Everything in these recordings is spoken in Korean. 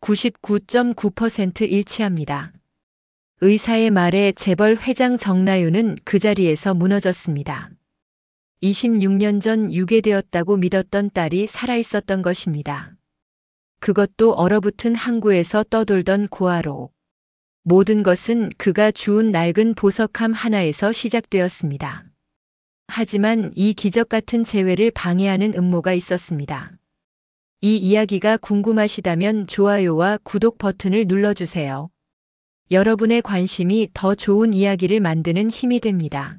99.9% 일치합니다. 의사의 말에 재벌 회장 정나윤은 그 자리에서 무너졌습니다. 26년 전 유괴되었다고 믿었던 딸이 살아있었던 것입니다. 그것도 얼어붙은 항구에서 떠돌던 고아로. 모든 것은 그가 주운 낡은 보석함 하나에서 시작되었습니다. 하지만 이 기적 같은 재회를 방해하는 음모가 있었습니다. 이 이야기가 궁금하시다면 좋아요와 구독 버튼을 눌러주세요. 여러분의 관심이 더 좋은 이야기를 만드는 힘이 됩니다.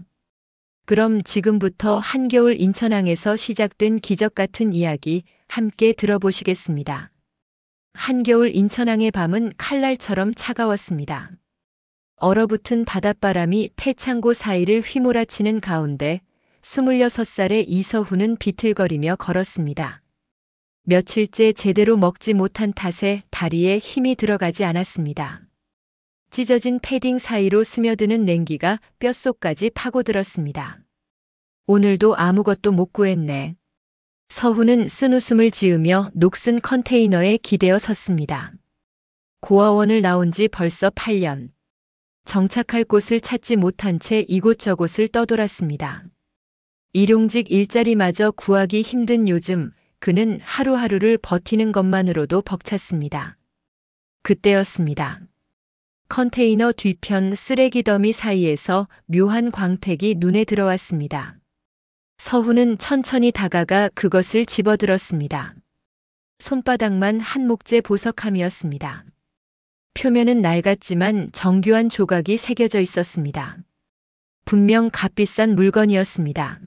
그럼 지금부터 한겨울 인천항에서 시작된 기적 같은 이야기 함께 들어보시겠습니다. 한겨울 인천항의 밤은 칼날처럼 차가웠습니다. 얼어붙은 바닷바람이 폐창고 사이를 휘몰아치는 가운데 26살의 이서훈은 비틀거리며 걸었습니다. 며칠째 제대로 먹지 못한 탓에 다리에 힘이 들어가지 않았습니다. 찢어진 패딩 사이로 스며드는 냉기가 뼛속까지 파고들었습니다. 오늘도 아무것도 못 구했네. 서훈은 쓴웃음을 지으며 녹슨 컨테이너에 기대어 섰습니다. 고아원을 나온 지 벌써 8년. 정착할 곳을 찾지 못한 채 이곳저곳을 떠돌았습니다. 일용직 일자리마저 구하기 힘든 요즘 그는 하루하루를 버티는 것만으로도 벅찼습니다. 그때였습니다. 컨테이너 뒤편 쓰레기 더미 사이에서 묘한 광택이 눈에 들어왔습니다. 서훈은 천천히 다가가 그것을 집어들었습니다. 손바닥만 한 목재 보석함이었습니다. 표면은 낡았지만 정교한 조각이 새겨져 있었습니다. 분명 값비싼 물건이었습니다.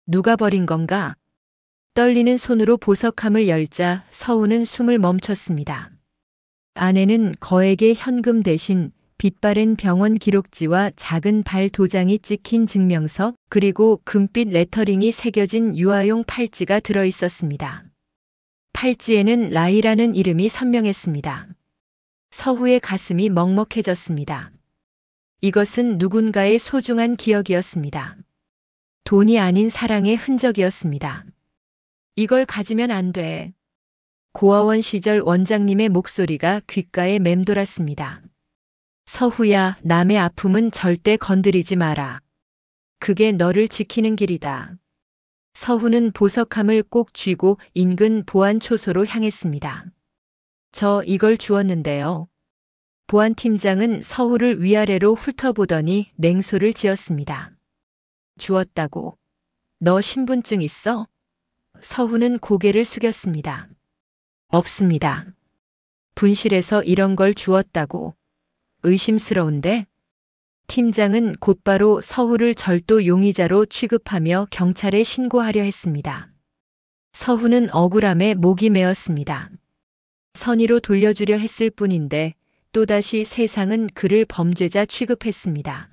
누가 버린 건가? 떨리는 손으로 보석함을 열자 서훈은 숨을 멈췄습니다. 안에는 거액의 현금 대신 빛바랜 병원 기록지와 작은 발 도장이 찍힌 증명서 그리고 금빛 레터링이 새겨진 유아용 팔찌가 들어 있었습니다. 팔찌에는 라이라는 이름이 선명했습니다. 서후의 가슴이 먹먹해졌습니다. 이것은 누군가의 소중한 기억이었습니다. 돈이 아닌 사랑의 흔적이었습니다. 이걸 가지면 안 돼. 고아원 시절 원장님의 목소리가 귓가에 맴돌았습니다. 서후야, 남의 아픔은 절대 건드리지 마라. 그게 너를 지키는 길이다. 서후는 보석함을 꼭 쥐고 인근 보안초소로 향했습니다. 저 이걸 주었는데요. 보안팀장은 서후를 위아래로 훑어보더니 냉소를 지었습니다. 주었다고? 너 신분증 있어? 서후는 고개를 숙였습니다. 없습니다. 분실해서 이런 걸 주었다고. 의심스러운데? 팀장은 곧바로 서후를 절도 용의자로 취급하며 경찰에 신고하려 했습니다. 서후는 억울함에 목이 메었습니다. 선의로 돌려주려 했을 뿐인데 또다시 세상은 그를 범죄자 취급했습니다.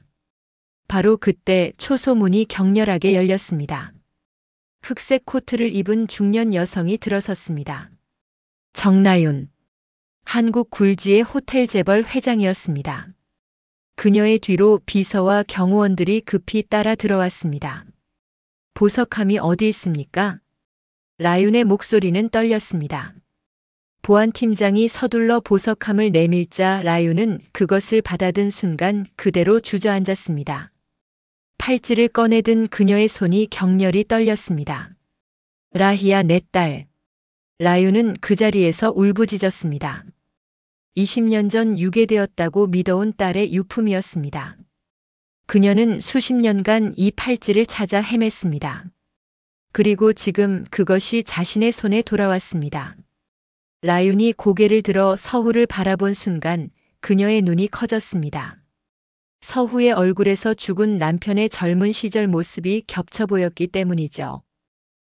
바로 그때 초소문이 격렬하게 열렸습니다. 흑색 코트를 입은 중년 여성이 들어섰습니다. 정나윤. 한국 굴지의 호텔 재벌 회장이었습니다. 그녀의 뒤로 비서와 경호원들이 급히 따라 들어왔습니다. 보석함이 어디 있습니까? 라윤의 목소리는 떨렸습니다. 보안팀장이 서둘러 보석함을 내밀자 라윤은 그것을 받아든 순간 그대로 주저앉았습니다. 팔찌를 꺼내든 그녀의 손이 격렬히 떨렸습니다. 라희야, 내 딸. 라윤은 그 자리에서 울부짖었습니다. 20년 전 유괴되었다고 믿어온 딸의 유품이었습니다. 그녀는 수십 년간 이 팔찌를 찾아 헤맸습니다. 그리고 지금 그것이 자신의 손에 돌아왔습니다. 라윤이 고개를 들어 서후를 바라본 순간 그녀의 눈이 커졌습니다. 서후의 얼굴에서 죽은 남편의 젊은 시절 모습이 겹쳐 보였기 때문이죠.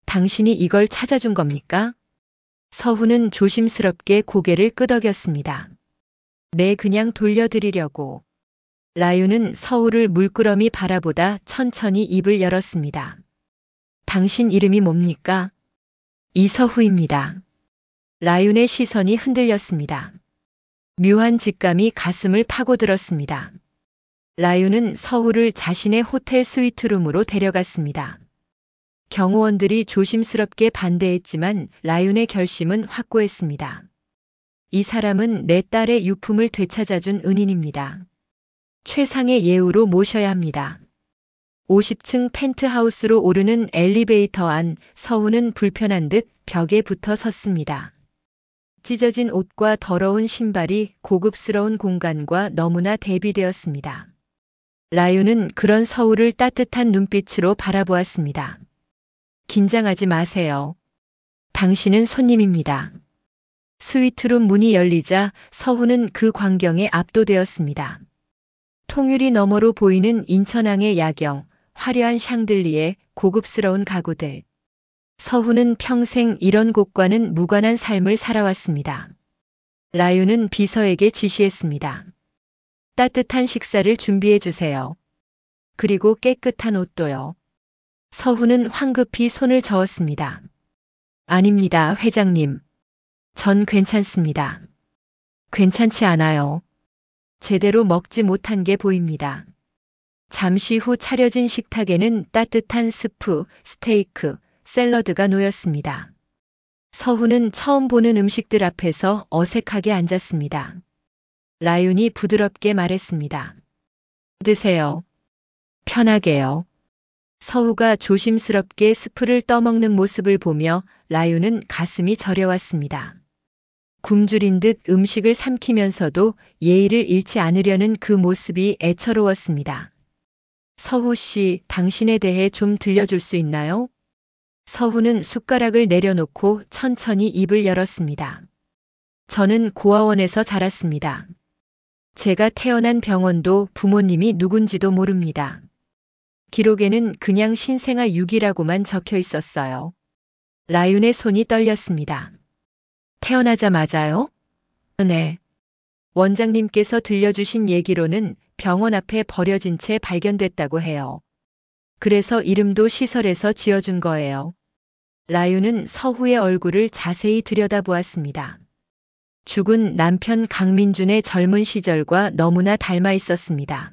당신이 이걸 찾아준 겁니까? 서후는 조심스럽게 고개를 끄덕였습니다. 네, 그냥 돌려드리려고. 라윤은 서후를 물끄러미 바라보다 천천히 입을 열었습니다. 당신 이름이 뭡니까? 이서후입니다. 라윤의 시선이 흔들렸습니다. 묘한 직감이 가슴을 파고들었습니다. 라윤은 서후를 자신의 호텔 스위트룸으로 데려갔습니다. 경호원들이 조심스럽게 반대했지만 라윤의 결심은 확고했습니다. 이 사람은 내 딸의 유품을 되찾아준 은인입니다. 최상의 예우로 모셔야 합니다. 50층 펜트하우스로 오르는 엘리베이터 안 서훈은 불편한 듯 벽에 붙어 섰습니다. 찢어진 옷과 더러운 신발이 고급스러운 공간과 너무나 대비되었습니다. 라윤은 그런 서울을 따뜻한 눈빛으로 바라보았습니다. 긴장하지 마세요. 당신은 손님입니다. 스위트룸 문이 열리자 서훈은 그 광경에 압도되었습니다. 통유리 너머로 보이는 인천항의 야경, 화려한 샹들리에 고급스러운 가구들. 서훈은 평생 이런 곳과는 무관한 삶을 살아왔습니다. 라윤은 비서에게 지시했습니다. 따뜻한 식사를 준비해 주세요. 그리고 깨끗한 옷도요. 서훈은 황급히 손을 저었습니다. 아닙니다, 회장님. 전 괜찮습니다. 괜찮지 않아요. 제대로 먹지 못한 게 보입니다. 잠시 후 차려진 식탁에는 따뜻한 스프, 스테이크, 샐러드가 놓였습니다. 서훈은 처음 보는 음식들 앞에서 어색하게 앉았습니다. 라윤이 부드럽게 말했습니다. 드세요. 편하게요. 서우가 조심스럽게 스프를 떠먹는 모습을 보며 라윤은 가슴이 저려왔습니다. 굶주린 듯 음식을 삼키면서도 예의를 잃지 않으려는 그 모습이 애처로웠습니다. 서후 씨, 당신에 대해 좀 들려줄 수 있나요? 서훈은 숟가락을 내려놓고 천천히 입을 열었습니다. 저는 고아원에서 자랐습니다. 제가 태어난 병원도 부모님이 누군지도 모릅니다. 기록에는 그냥 신생아 6이라고만 적혀 있었어요. 라윤의 손이 떨렸습니다. 태어나자마자요? 네. 원장님께서 들려주신 얘기로는 병원 앞에 버려진 채 발견됐다고 해요. 그래서 이름도 시설에서 지어준 거예요. 라윤은 서후의 얼굴을 자세히 들여다보았습니다. 죽은 남편 강민준의 젊은 시절과 너무나 닮아 있었습니다.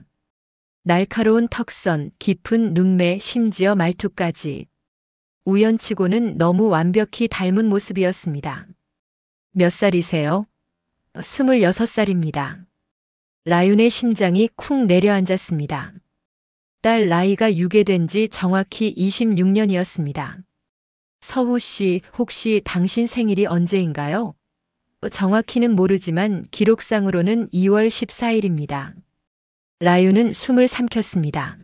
날카로운 턱선, 깊은 눈매, 심지어 말투까지. 우연치고는 너무 완벽히 닮은 모습이었습니다. 몇 살이세요? 26살입니다. 라윤의 심장이 쿵 내려앉았습니다. 딸 나이가 유괴된 지 정확히 26년이었습니다. 서후 씨, 혹시 당신 생일이 언제인가요? 정확히는 모르지만 기록상으로는 2월 14일입니다. 라윤은 숨을 삼켰습니다.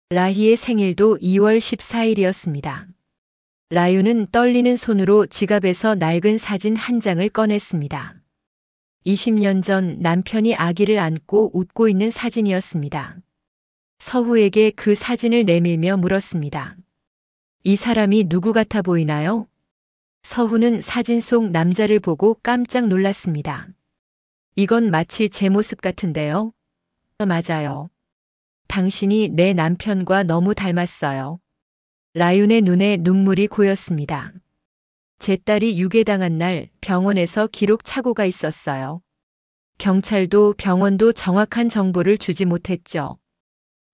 라희의 생일도 2월 14일이었습니다. 라윤은 떨리는 손으로 지갑에서 낡은 사진 한 장을 꺼냈습니다. 20년 전 남편이 아기를 안고 웃고 있는 사진이었습니다. 서후에게 그 사진을 내밀며 물었습니다. 이 사람이 누구 같아 보이나요? 서후는 사진 속 남자를 보고 깜짝 놀랐습니다. 이건 마치 제 모습 같은데요? 맞아요. 당신이 내 남편과 너무 닮았어요. 라윤의 눈에 눈물이 고였습니다. 제 딸이 유괴당한 날 병원에서 기록 착오가 있었어요. 경찰도 병원도 정확한 정보를 주지 못했죠.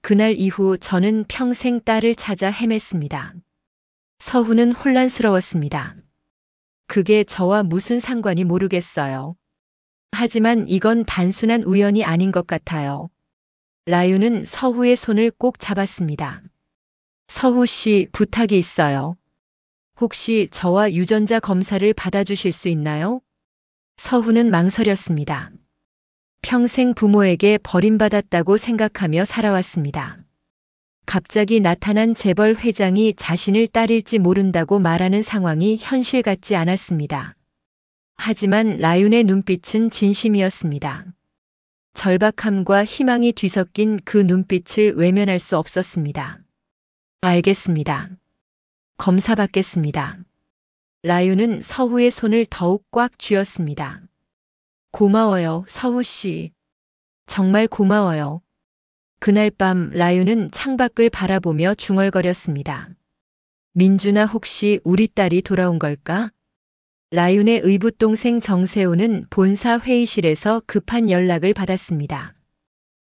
그날 이후 저는 평생 딸을 찾아 헤맸습니다. 서훈은 혼란스러웠습니다. 그게 저와 무슨 상관이 모르겠어요. 하지만 이건 단순한 우연이 아닌 것 같아요. 라윤은 서후의 손을 꼭 잡았습니다. 서후 씨, 부탁이 있어요. 혹시 저와 유전자 검사를 받아주실 수 있나요? 서후는 망설였습니다. 평생 부모에게 버림받았다고 생각하며 살아왔습니다. 갑자기 나타난 재벌 회장이 자신을 딸일지 모른다고 말하는 상황이 현실 같지 않았습니다. 하지만 라윤의 눈빛은 진심이었습니다. 절박함과 희망이 뒤섞인 그 눈빛을 외면할 수 없었습니다. 알겠습니다. 검사 받겠습니다. 라윤은 서후의 손을 더욱 꽉 쥐었습니다. 고마워요, 서후 씨. 정말 고마워요. 그날 밤 라윤은 창밖을 바라보며 중얼거렸습니다. 민준아, 혹시 우리 딸이 돌아온 걸까? 라윤의 의붓동생 정세호는 본사 회의실에서 급한 연락을 받았습니다.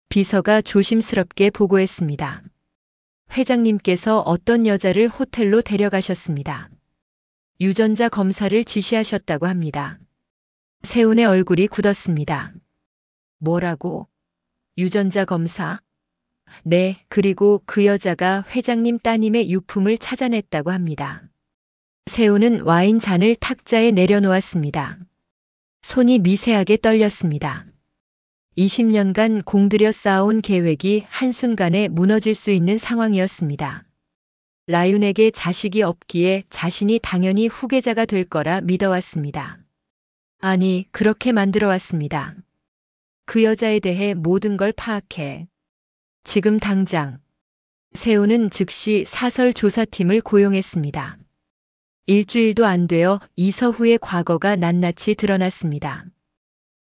비서가 조심스럽게 보고했습니다. 회장님께서 어떤 여자를 호텔로 데려가셨습니다. 유전자 검사를 지시하셨다고 합니다. 세훈의 얼굴이 굳었습니다. 뭐라고? 유전자 검사? 네, 그리고 그 여자가 회장님 따님의 유품을 찾아냈다고 합니다. 세훈은 와인 잔을 탁자에 내려놓았습니다. 손이 미세하게 떨렸습니다. 20년간 공들여 쌓아온 계획이 한순간에 무너질 수 있는 상황이었습니다. 라윤에게 자식이 없기에 자신이 당연히 후계자가 될 거라 믿어왔습니다. 아니, 그렇게 만들어왔습니다. 그 여자에 대해 모든 걸 파악해. 지금 당장. 세훈은 즉시 사설 조사팀을 고용했습니다. 일주일도 안 되어 이서후의 과거가 낱낱이 드러났습니다.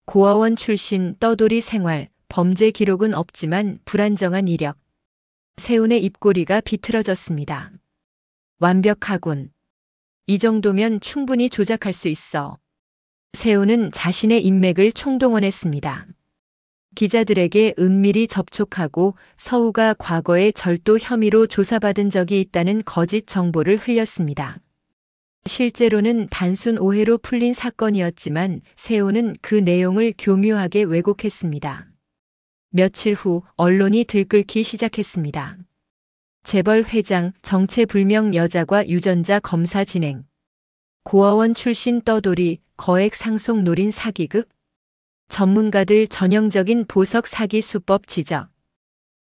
고아원 출신, 떠돌이 생활, 범죄 기록은 없지만 불안정한 이력. 세훈의 입꼬리가 비틀어졌습니다. 완벽하군. 이 정도면 충분히 조작할 수 있어. 세훈은 자신의 인맥을 총동원했습니다. 기자들에게 은밀히 접촉하고 서우가 과거에 절도 혐의로 조사받은 적이 있다는 거짓 정보를 흘렸습니다. 실제로는 단순 오해로 풀린 사건이었지만 세훈은 그 내용을 교묘하게 왜곡했습니다. 며칠 후 언론이 들끓기 시작했습니다. 재벌 회장, 정체불명 여자과 유전자 검사 진행. 고아원 출신 떠돌이, 거액 상속 노린 사기극. 전문가들 전형적인 보석 사기 수법 지적.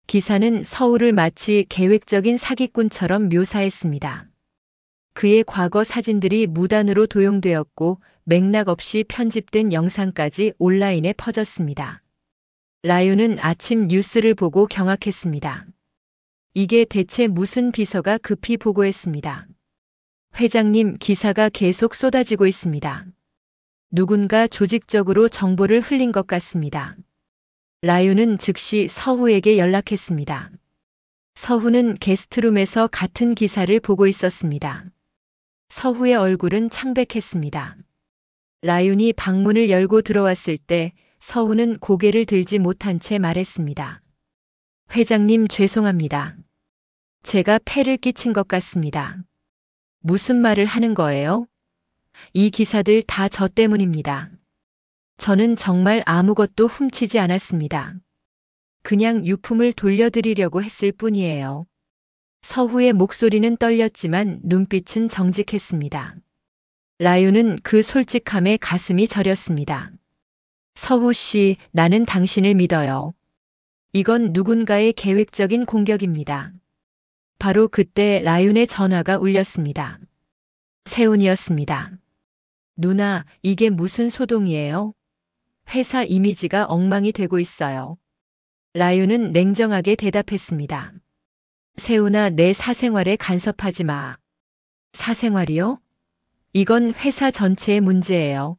기사는 서울을 마치 계획적인 사기꾼처럼 묘사했습니다. 그의 과거 사진들이 무단으로 도용되었고 맥락 없이 편집된 영상까지 온라인에 퍼졌습니다. 라윤은 아침 뉴스를 보고 경악했습니다. 이게 대체 무슨 비서가 급히 보고했습니다. 회장님, 기사가 계속 쏟아지고 있습니다. 누군가 조직적으로 정보를 흘린 것 같습니다. 라윤은 즉시 서후에게 연락했습니다. 서후는 게스트룸에서 같은 기사를 보고 있었습니다. 서후의 얼굴은 창백했습니다. 라윤이 방문을 열고 들어왔을 때 서후는 고개를 들지 못한 채 말했습니다. 회장님, 죄송합니다. 제가 폐를 끼친 것 같습니다. 무슨 말을 하는 거예요? 이 기사들 다 저 때문입니다. 저는 정말 아무것도 훔치지 않았습니다. 그냥 유품을 돌려드리려고 했을 뿐이에요. 서후의 목소리는 떨렸지만 눈빛은 정직했습니다. 라윤은 그 솔직함에 가슴이 저렸습니다. 서후 씨, 나는 당신을 믿어요. 이건 누군가의 계획적인 공격입니다. 바로 그때 라윤의 전화가 울렸습니다. 세훈이었습니다. 누나, 이게 무슨 소동이에요? 회사 이미지가 엉망이 되고 있어요. 라윤은 냉정하게 대답했습니다. 세훈아, 내 사생활에 간섭하지 마. 사생활이요? 이건 회사 전체의 문제예요.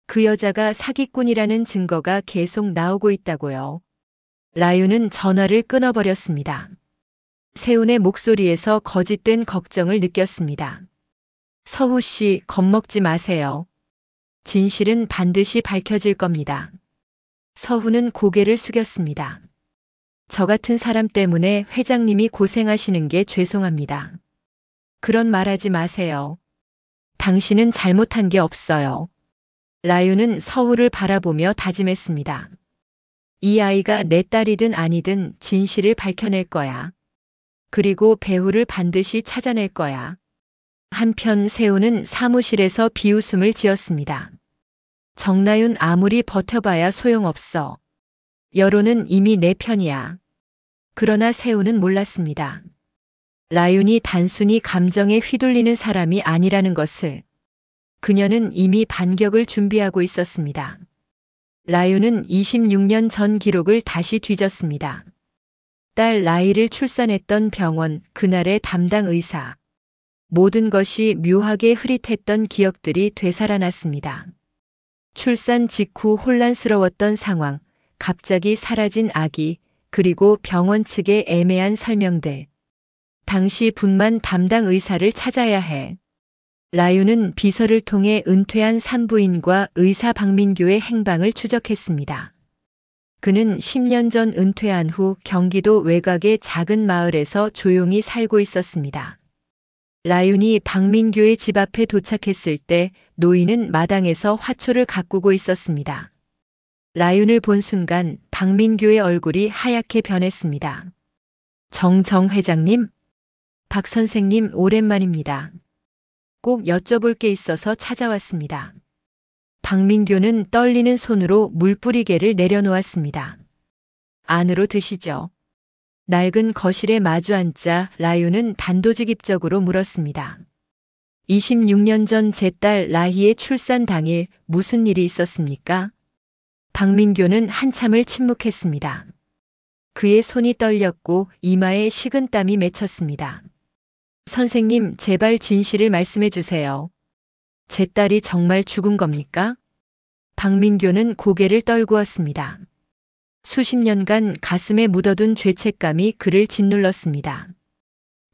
그 여자가 사기꾼이라는 증거가 계속 나오고 있다고요. 라윤은 전화를 끊어버렸습니다. 세훈의 목소리에서 거짓된 걱정을 느꼈습니다. 서후 씨, 겁먹지 마세요. 진실은 반드시 밝혀질 겁니다. 서후는 고개를 숙였습니다. 저 같은 사람 때문에 회장님이 고생하시는 게 죄송합니다. 그런 말 하지 마세요. 당신은 잘못한 게 없어요. 라윤은 서후를 바라보며 다짐했습니다. 이 아이가 내 딸이든 아니든 진실을 밝혀낼 거야. 그리고 배후를 반드시 찾아낼 거야. 한편 세훈은 사무실에서 비웃음을 지었습니다. 정나윤, 아무리 버텨봐야 소용없어. 여론은 이미 내 편이야. 그러나 세훈은 몰랐습니다. 라윤이 단순히 감정에 휘둘리는 사람이 아니라는 것을. 그녀는 이미 반격을 준비하고 있었습니다. 라윤은 26년 전 기록을 다시 뒤졌습니다. 딸 라이를 출산했던 병원, 그날의 담당 의사. 모든 것이 묘하게 흐릿했던 기억들이 되살아났습니다. 출산 직후 혼란스러웠던 상황, 갑자기 사라진 아기, 그리고 병원 측의 애매한 설명들. 당시 분만 담당 의사를 찾아야 해. 라윤은 비서를 통해 은퇴한 산부인과 의사 박민규의 행방을 추적했습니다. 그는 10년 전 은퇴한 후 경기도 외곽의 작은 마을에서 조용히 살고 있었습니다. 라윤이 박민규의 집 앞에 도착했을 때 노인은 마당에서 화초를 가꾸고 있었습니다. 라윤을 본 순간 박민규의 얼굴이 하얗게 변했습니다. 정 회장님? 박 선생님 오랜만입니다. 꼭 여쭤볼 게 있어서 찾아왔습니다. 박민규는 떨리는 손으로 물뿌리개를 내려놓았습니다. 안으로 드시죠. 낡은 거실에 마주 앉자 라윤은 단도직입적으로 물었습니다. 26년 전 제 딸 라희의 출산 당일 무슨 일이 있었습니까? 박민규는 한참을 침묵했습니다. 그의 손이 떨렸고 이마에 식은땀이 맺혔습니다. 선생님, 제발 진실을 말씀해 주세요. 제 딸이 정말 죽은 겁니까? 박민규는 고개를 떨구었습니다. 수십 년간 가슴에 묻어둔 죄책감이 그를 짓눌렀습니다.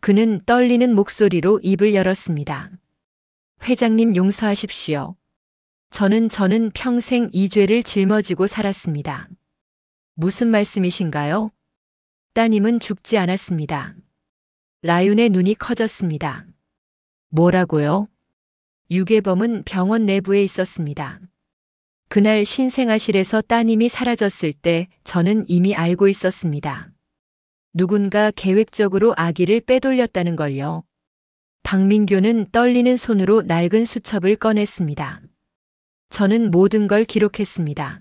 그는 떨리는 목소리로 입을 열었습니다. 회장님 용서하십시오. 저는 평생 이 죄를 짊어지고 살았습니다. 무슨 말씀이신가요? 따님은 죽지 않았습니다. 라윤의 눈이 커졌습니다. 뭐라고요? 유괴범은 병원 내부에 있었습니다. 그날 신생아실에서 따님이 사라졌을 때 저는 이미 알고 있었습니다. 누군가 계획적으로 아기를 빼돌렸다는 걸요. 박민규는 떨리는 손으로 낡은 수첩을 꺼냈습니다. 저는 모든 걸 기록했습니다.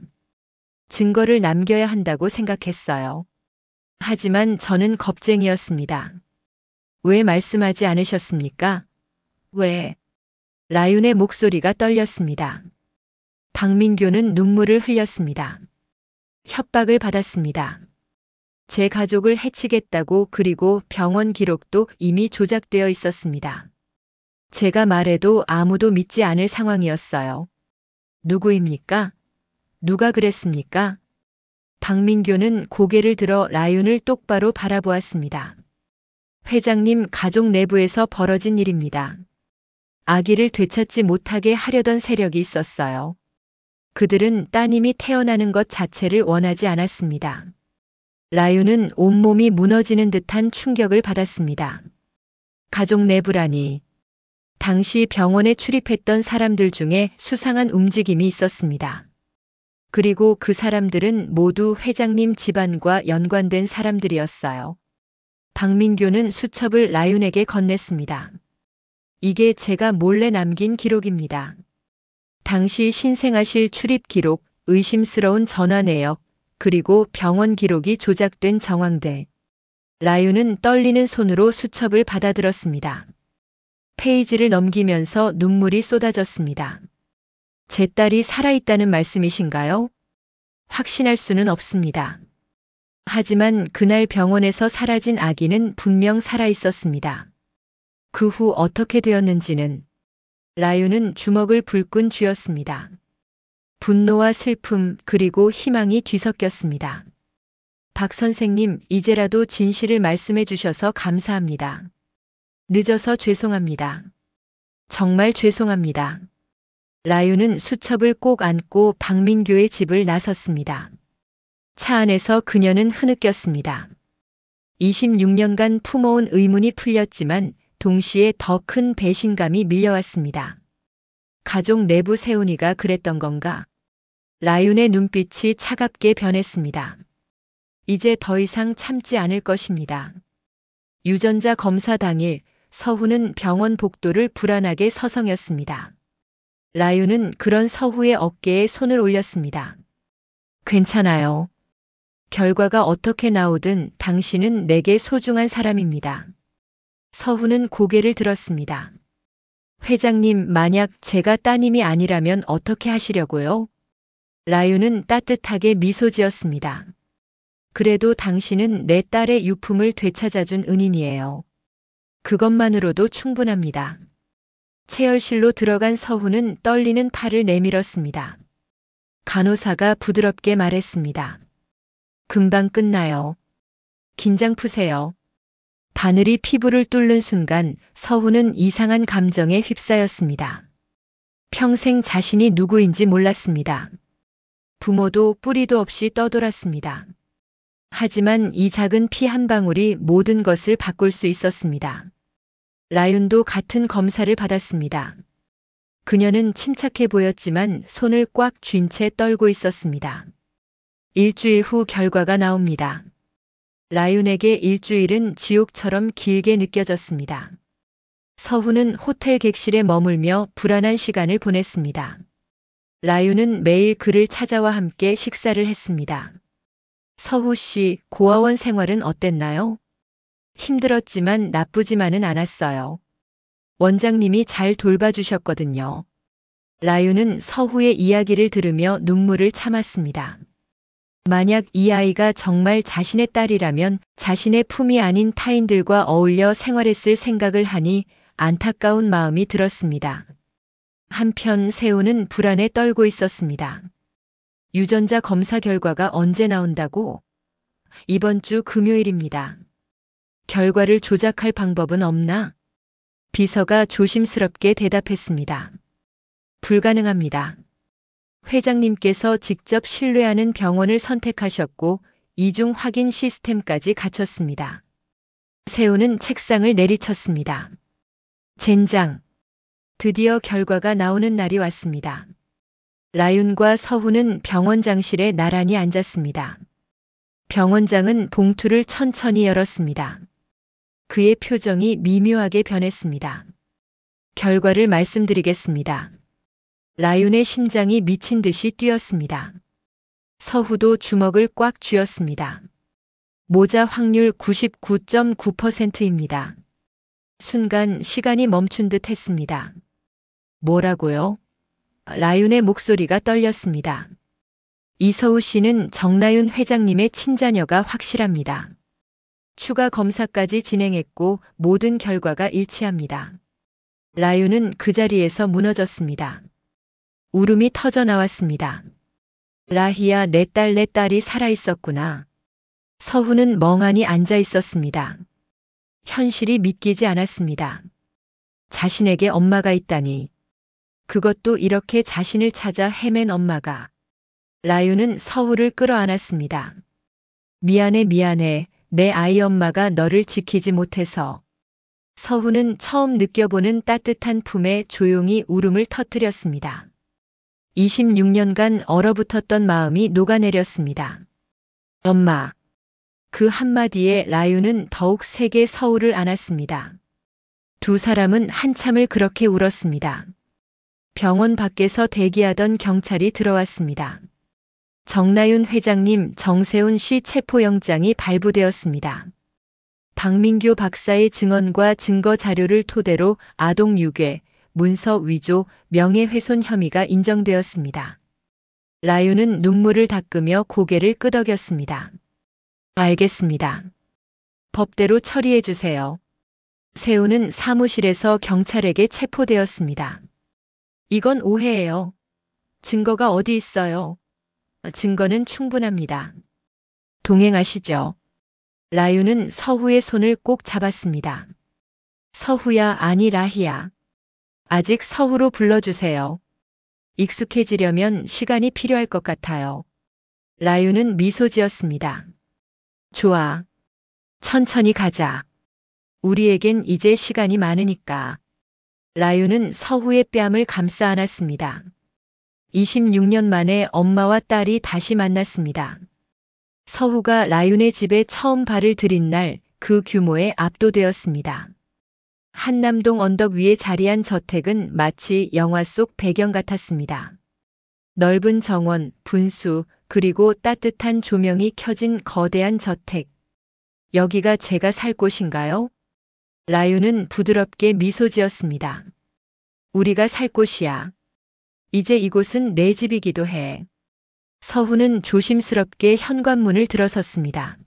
증거를 남겨야 한다고 생각했어요. 하지만 저는 겁쟁이였습니다. 왜 말씀하지 않으셨습니까? 왜? 라윤의 목소리가 떨렸습니다. 박민규는 눈물을 흘렸습니다. 협박을 받았습니다. 제 가족을 해치겠다고. 그리고 병원 기록도 이미 조작되어 있었습니다. 제가 말해도 아무도 믿지 않을 상황이었어요. 누구입니까? 누가 그랬습니까? 박민규는 고개를 들어 라윤을 똑바로 바라보았습니다. 회장님 가족 내부에서 벌어진 일입니다. 아기를 되찾지 못하게 하려던 세력이 있었어요. 그들은 따님이 태어나는 것 자체를 원하지 않았습니다. 라윤은 온몸이 무너지는 듯한 충격을 받았습니다. 가족 내부라니. 당시 병원에 출입했던 사람들 중에 수상한 움직임이 있었습니다. 그리고 그 사람들은 모두 회장님 집안과 연관된 사람들이었어요. 박민규는 수첩을 라윤에게 건넸습니다. 이게 제가 몰래 남긴 기록입니다. 당시 신생아실 출입 기록, 의심스러운 전화 내역, 그리고 병원 기록이 조작된 정황들. 라윤은 떨리는 손으로 수첩을 받아들었습니다. 페이지를 넘기면서 눈물이 쏟아졌습니다. 제 딸이 살아있다는 말씀이신가요? 확신할 수는 없습니다. 하지만 그날 병원에서 사라진 아기는 분명 살아있었습니다. 그 후 어떻게 되었는지는. 라윤은 주먹을 불끈 쥐었습니다. 분노와 슬픔 그리고 희망이 뒤섞였습니다. 박 선생님, 이제라도 진실을 말씀해 주셔서 감사합니다. 늦어서 죄송합니다. 정말 죄송합니다. 라윤은 수첩을 꼭 안고 박민규의 집을 나섰습니다. 차 안에서 그녀는 흐느꼈습니다. 26년간 품어온 의문이 풀렸지만 동시에 더 큰 배신감이 밀려왔습니다. 가족 내부 세운이가 그랬던 건가? 라윤의 눈빛이 차갑게 변했습니다. 이제 더 이상 참지 않을 것입니다. 유전자 검사 당일 서훈은 병원 복도를 불안하게 서성였습니다. 라윤은 그런 서후의 어깨에 손을 올렸습니다. 괜찮아요. 결과가 어떻게 나오든 당신은 내게 소중한 사람입니다. 서훈은 고개를 들었습니다. 회장님, 만약 제가 따님이 아니라면 어떻게 하시려고요? 라윤은 따뜻하게 미소 지었습니다. 그래도 당신은 내 딸의 유품을 되찾아준 은인이에요. 그것만으로도 충분합니다. 체열실로 들어간 서훈은 떨리는 팔을 내밀었습니다. 간호사가 부드럽게 말했습니다. 금방 끝나요. 긴장 푸세요. 바늘이 피부를 뚫는 순간 서훈은 이상한 감정에 휩싸였습니다. 평생 자신이 누구인지 몰랐습니다. 부모도 뿌리도 없이 떠돌았습니다. 하지만 이 작은 피 한 방울이 모든 것을 바꿀 수 있었습니다. 라윤도 같은 검사를 받았습니다. 그녀는 침착해 보였지만 손을 꽉 쥔 채 떨고 있었습니다. 일주일 후 결과가 나옵니다. 라윤에게 일주일은 지옥처럼 길게 느껴졌습니다. 서훈은 호텔 객실에 머물며 불안한 시간을 보냈습니다. 라윤은 매일 그를 찾아와 함께 식사를 했습니다. 서후 씨, 고아원 생활은 어땠나요? 힘들었지만 나쁘지만은 않았어요. 원장님이 잘 돌봐주셨거든요. 라윤은 서후의 이야기를 들으며 눈물을 참았습니다. 만약 이 아이가 정말 자신의 딸이라면 자신의 품이 아닌 타인들과 어울려 생활했을 생각을 하니 안타까운 마음이 들었습니다. 한편 세훈은 불안에 떨고 있었습니다. 유전자 검사 결과가 언제 나온다고? 이번 주 금요일입니다. 결과를 조작할 방법은 없나? 비서가 조심스럽게 대답했습니다. 불가능합니다. 회장님께서 직접 신뢰하는 병원을 선택하셨고 이중 확인 시스템까지 갖췄습니다. 세훈은 책상을 내리쳤습니다. 젠장. 드디어 결과가 나오는 날이 왔습니다. 라윤과 서훈은 병원장실에 나란히 앉았습니다. 병원장은 봉투를 천천히 열었습니다. 그의 표정이 미묘하게 변했습니다. 결과를 말씀드리겠습니다. 라윤의 심장이 미친 듯이 뛰었습니다. 서후도 주먹을 꽉 쥐었습니다. 모자 확률 99.9%입니다. 순간 시간이 멈춘 듯 했습니다. 뭐라고요? 라윤의 목소리가 떨렸습니다. 이서우 씨는 정나윤 회장님의 친자녀가 확실합니다. 추가 검사까지 진행했고 모든 결과가 일치합니다. 라윤은 그 자리에서 무너졌습니다. 울음이 터져 나왔습니다. 라희야, 내 딸이 살아있었구나. 서훈은 멍하니 앉아 있었습니다. 현실이 믿기지 않았습니다. 자신에게 엄마가 있다니. 그것도 이렇게 자신을 찾아 헤맨 엄마가. 라윤은 서훈을 끌어안았습니다. 미안해. 내 아이 엄마가 너를 지키지 못해서. 서훈은 처음 느껴보는 따뜻한 품에 조용히 울음을 터뜨렸습니다. 26년간 얼어붙었던 마음이 녹아내렸습니다. 엄마. 그 한마디에 라윤은 더욱 세게 서울을 안았습니다. 두 사람은 한참을 그렇게 울었습니다. 병원 밖에서 대기하던 경찰이 들어왔습니다. 정나윤 회장님, 정세훈 씨 체포영장이 발부되었습니다. 박민교 박사의 증언과 증거 자료를 토대로 아동 유괴, 문서 위조, 명예훼손 혐의가 인정되었습니다. 라윤은 눈물을 닦으며 고개를 끄덕였습니다. 알겠습니다. 법대로 처리해 주세요. 세훈은 사무실에서 경찰에게 체포되었습니다. 이건 오해예요. 증거가 어디 있어요? 증거는 충분합니다. 동행하시죠. 라윤은 서후의 손을 꼭 잡았습니다. 서후야, 아니 라희야. 아직 서후로 불러주세요. 익숙해지려면 시간이 필요할 것 같아요. 라윤은 미소 지었습니다. 좋아. 천천히 가자. 우리에겐 이제 시간이 많으니까. 라윤은 서후의 뺨을 감싸 안았습니다. 26년 만에 엄마와 딸이 다시 만났습니다. 서후가 라윤의 집에 처음 발을 들인 날 그 규모에 압도되었습니다. 한남동 언덕 위에 자리한 저택은 마치 영화 속 배경 같았습니다. 넓은 정원, 분수, 그리고 따뜻한 조명이 켜진 거대한 저택. 여기가 제가 살 곳인가요? 라윤은 부드럽게 미소 지었습니다. 우리가 살 곳이야. 이제 이곳은 내 집이기도 해. 서훈은 조심스럽게 현관문을 들어섰습니다.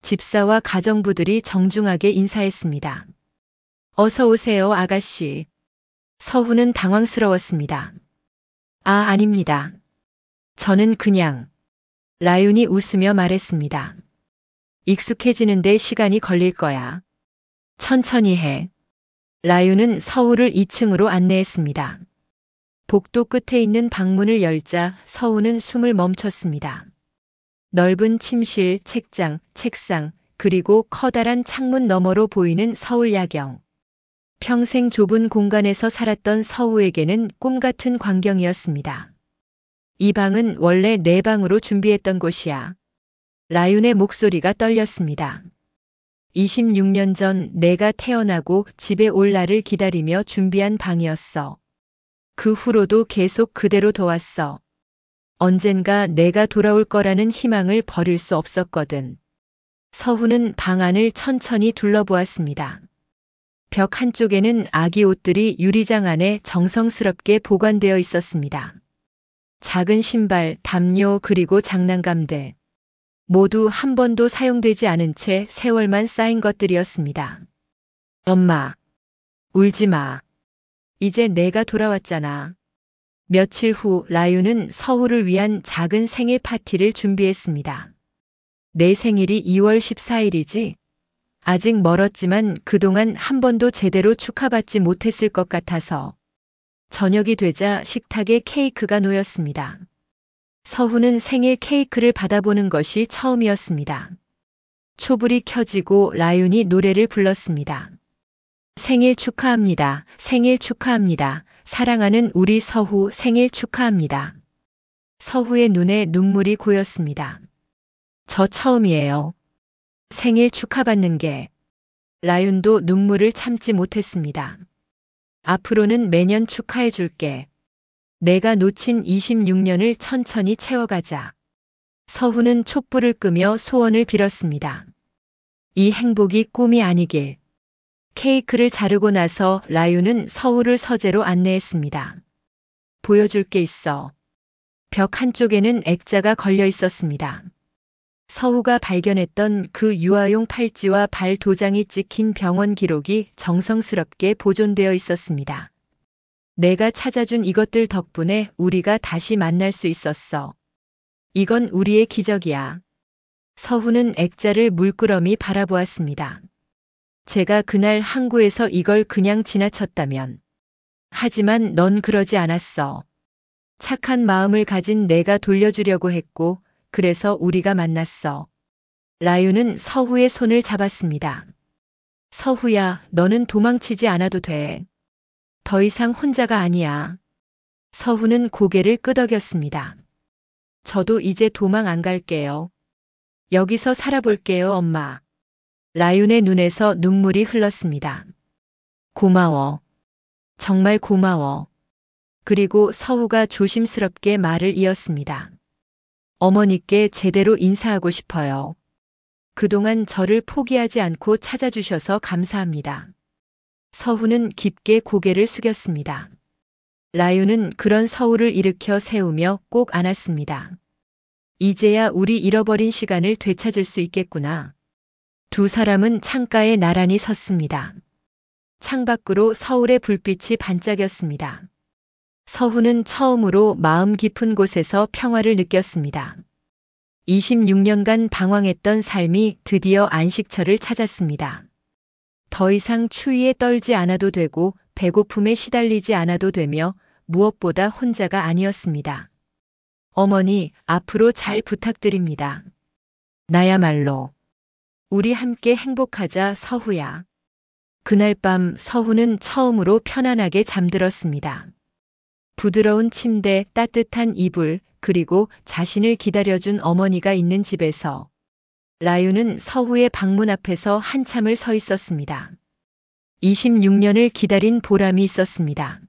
집사와 가정부들이 정중하게 인사했습니다. 어서 오세요, 아가씨. 서훈은 당황스러웠습니다. 아닙니다. 저는 그냥. 라윤이 웃으며 말했습니다. 익숙해지는데 시간이 걸릴 거야. 천천히 해. 라윤은 서훈을 2층으로 안내했습니다. 복도 끝에 있는 방문을 열자 서훈은 숨을 멈췄습니다. 넓은 침실, 책장, 책상, 그리고 커다란 창문 너머로 보이는 서울 야경. 평생 좁은 공간에서 살았던 서우에게는 꿈 같은 광경이었습니다. 이 방은 원래 내 방으로 준비했던 곳이야. 라윤의 목소리가 떨렸습니다. 26년 전 내가 태어나고 집에 올 날을 기다리며 준비한 방이었어. 그 후로도 계속 그대로 둬왔어. 언젠가 내가 돌아올 거라는 희망을 버릴 수 없었거든. 서훈은 방 안을 천천히 둘러보았습니다. 벽 한쪽에는 아기 옷들이 유리장 안에 정성스럽게 보관되어 있었습니다. 작은 신발, 담요 그리고 장난감들. 모두 한 번도 사용되지 않은 채 세월만 쌓인 것들이었습니다. 엄마, 울지 마. 이제 내가 돌아왔잖아. 며칠 후 라윤은 서우를 위한 작은 생일 파티를 준비했습니다. 내 생일이 2월 14일이지? 아직 멀었지만 그동안 한 번도 제대로 축하받지 못했을 것 같아서. 저녁이 되자 식탁에 케이크가 놓였습니다. 서훈은 생일 케이크를 받아보는 것이 처음이었습니다. 촛불이 켜지고 라윤이 노래를 불렀습니다. 생일 축하합니다. 생일 축하합니다. 사랑하는 우리 서후 생일 축하합니다. 서후의 눈에 눈물이 고였습니다. 저 처음이에요. 생일 축하받는 게. 라윤도 눈물을 참지 못했습니다. 앞으로는 매년 축하해 줄게. 내가 놓친 26년을 천천히 채워가자. 서훈은 촛불을 끄며 소원을 빌었습니다. 이 행복이 꿈이 아니길. 케이크를 자르고 나서 라윤은 서우를 서재로 안내했습니다. 보여줄 게 있어. 벽 한쪽에는 액자가 걸려 있었습니다. 서우가 발견했던 그 유아용 팔찌와 발 도장이 찍힌 병원 기록이 정성스럽게 보존되어 있었습니다. 내가 찾아준 이것들 덕분에 우리가 다시 만날 수 있었어. 이건 우리의 기적이야. 서훈은 액자를 물끄러미 바라보았습니다. 제가 그날 항구에서 이걸 그냥 지나쳤다면. 하지만 넌 그러지 않았어. 착한 마음을 가진 내가 돌려주려고 했고, 그래서 우리가 만났어. 라윤은 서후의 손을 잡았습니다. 서후야, 너는 도망치지 않아도 돼. 더 이상 혼자가 아니야. 서후는 고개를 끄덕였습니다. 저도 이제 도망 안 갈게요. 여기서 살아볼게요, 엄마. 라윤의 눈에서 눈물이 흘렀습니다. 고마워. 정말 고마워. 그리고 서후가 조심스럽게 말을 이었습니다. 어머니께 제대로 인사하고 싶어요. 그동안 저를 포기하지 않고 찾아주셔서 감사합니다. 서후는 깊게 고개를 숙였습니다. 라윤은 그런 서우를 일으켜 세우며 꼭 안았습니다. 이제야 우리 잃어버린 시간을 되찾을 수 있겠구나. 두 사람은 창가에 나란히 섰습니다. 창밖으로 서울의 불빛이 반짝였습니다. 서훈은 처음으로 마음 깊은 곳에서 평화를 느꼈습니다. 26년간 방황했던 삶이 드디어 안식처를 찾았습니다. 더 이상 추위에 떨지 않아도 되고 배고픔에 시달리지 않아도 되며 무엇보다 혼자가 아니었습니다. 어머니, 앞으로 잘 부탁드립니다. 나야말로. 우리 함께 행복하자, 서후야. 그날 밤 서후는 처음으로 편안하게 잠들었습니다. 부드러운 침대, 따뜻한 이불, 그리고 자신을 기다려준 어머니가 있는 집에서 라윤은 서후의 방문 앞에서 한참을 서 있었습니다. 26년을 기다린 보람이 있었습니다.